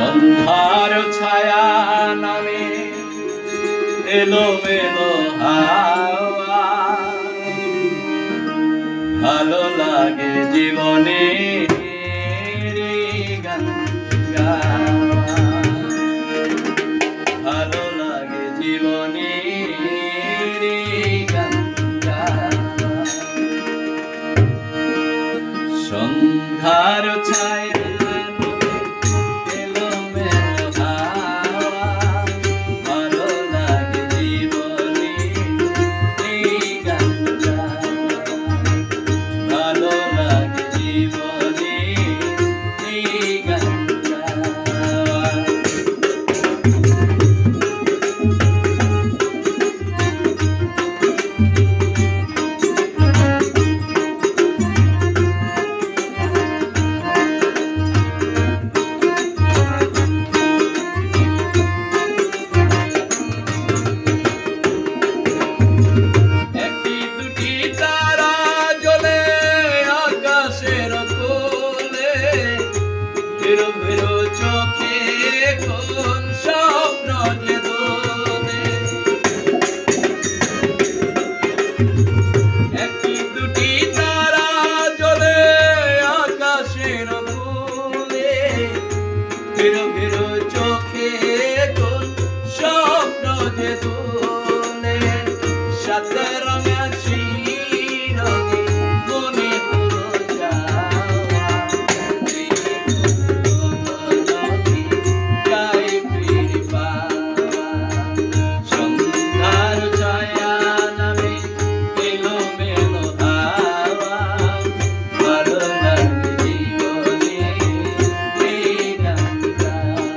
সন্ধ্যার ছায়া নামে এলো মেলো হাওয়া, ভালো লাগে জীবনে গান গাওয়া, ভালো লাগে জীবনে গান গাওয়া। সন্ধ্যার ছায়া ভেরো ভেরো চোখে কোন স্বপ্ন যে দোলে, একটি দুটি তারা জ্বলে আকাশের কোলে। ভেরো ভেরো চোখে কোন স্বপ্ন যে দোলে, সাত রঙা রঙে মনে হলো যাওয়া। সন্ধ্যার ছায়া নামে এলো মেলো হাওয়া, ভালো লাগে জীবনে এই গান গাওয়া।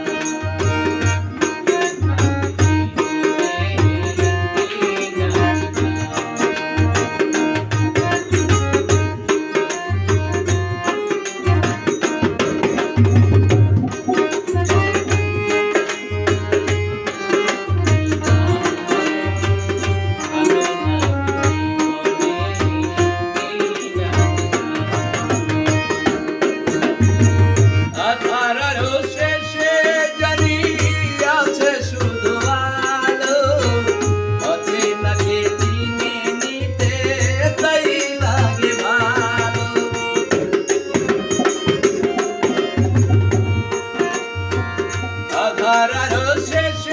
আধার শেষ